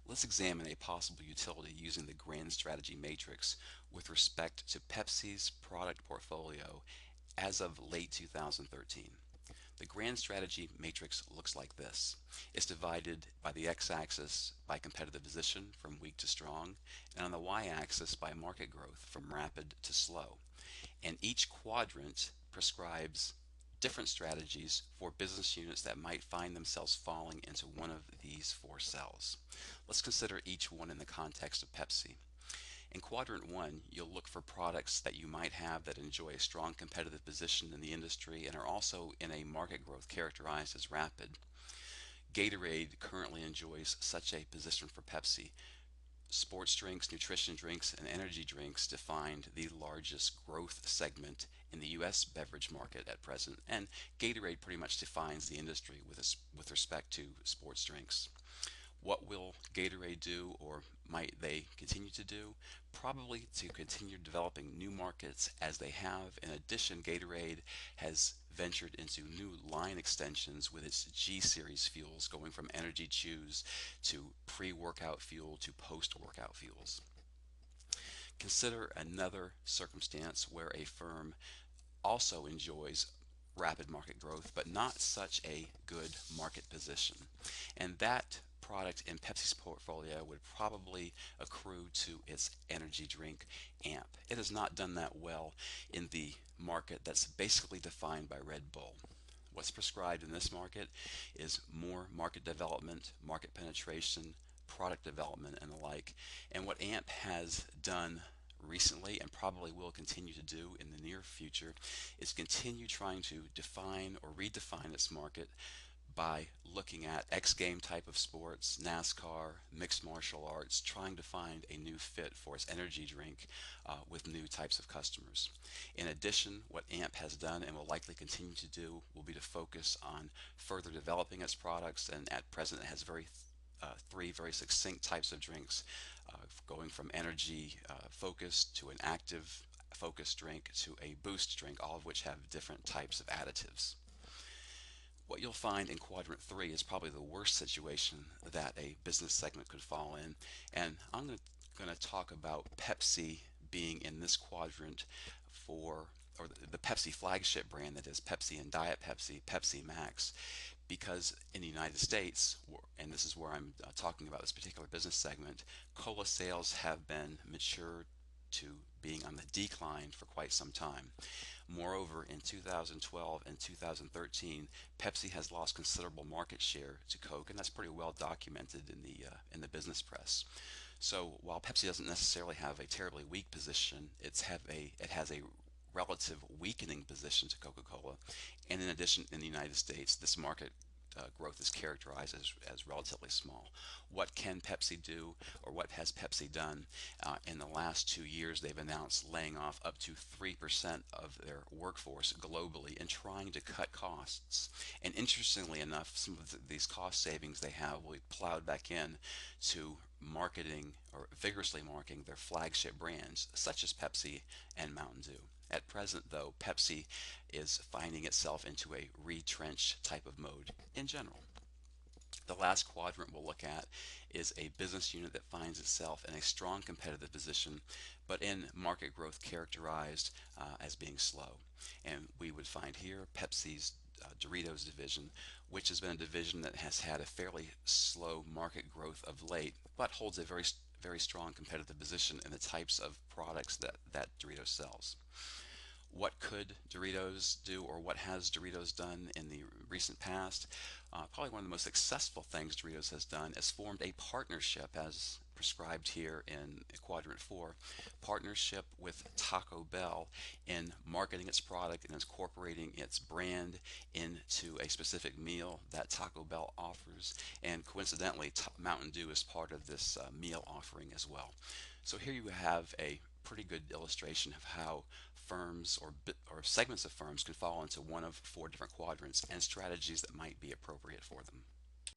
Let's examine a possible utility using the Grand Strategy Matrix with respect to Pepsi's product portfolio as of late 2013. The Grand Strategy Matrix looks like this. It's divided by the x-axis by competitive position from weak to strong, and on the y-axis by market growth from rapid to slow. And each quadrant prescribes different strategies for business units that might find themselves falling into one of these four cells. Let's consider each one in the context of Pepsi. In quadrant one, you'll look for products that you might have that enjoy a strong competitive position in the industry and are also in a market growth characterized as rapid. Gatorade currently enjoys such a position for Pepsi. Sports drinks, nutrition drinks, and energy drinks defined the largest growth segment in the U.S. beverage market at present, and Gatorade pretty much defines the industry with respect to sports drinks. What will Gatorade do, or might they continue to do? Probably to continue developing new markets as they have. In addition, Gatorade has ventured into new line extensions with its G Series fuels, going from energy chews to pre workout fuel to post workout fuels. Consider another circumstance where a firm also enjoys rapid market growth, but not such a good market position. And that product in Pepsi's portfolio would probably accrue to its energy drink AMP. It has not done that well in the market that's basically defined by Red Bull. What's prescribed in this market is more market development, market penetration, product development, and the like. And what AMP has done recently and probably will continue to do in the near future is continue trying to define or redefine its market by looking at X game type of sports, NASCAR, mixed martial arts, trying to find a new fit for its energy drink with new types of customers. In addition, what AMP has done and will likely continue to do will be to focus on further developing its products, and at present it has three very succinct types of drinks, going from energy focused to an active focused drink to a boost drink, all of which have different types of additives. What you'll find in quadrant three is probably the worst situation that a business segment could fall in. And I'm going to talk about Pepsi being in this quadrant for, or the Pepsi flagship brand, that is Pepsi and Diet Pepsi, Pepsi Max, because in the United States, and this is where I'm talking about this particular business segment, cola sales have been mature to being on the decline for quite some time. Moreover, in 2012 and 2013, Pepsi has lost considerable market share to Coke, and that's pretty well documented in the business press. So while Pepsi doesn't necessarily have a terribly weak position, it has a relative weakening position to Coca-Cola. And in addition, in the United States, this market growth is characterized as relatively small. What can Pepsi do, or what has Pepsi done? In the last 2 years, they've announced laying off up to 3% of their workforce globally and trying to cut costs. And interestingly enough, some of these cost savings they have will be plowed back in to marketing or vigorously marketing their flagship brands such as Pepsi and Mountain Dew. At present, though, Pepsi is finding itself into a retrenched type of mode in general. The last quadrant we'll look at is a business unit that finds itself in a strong competitive position, but in market growth characterized as being slow. And we would find here Pepsi's Doritos division, which has been a division that has had a fairly slow market growth of late, but holds a very strong competitive position in the types of products that Doritos sells. What could Doritos do, or what has Doritos done in the recent past? Probably one of the most successful things Doritos has done is formed a partnership, as prescribed here in quadrant 4, partnership with Taco Bell in marketing its product and incorporating its brand into a specific meal that Taco Bell offers. And coincidentally, Mountain Dew is part of this meal offering as well. So here you have a pretty good illustration of how firms or segments of firms can fall into one of four different quadrants and strategies that might be appropriate for them.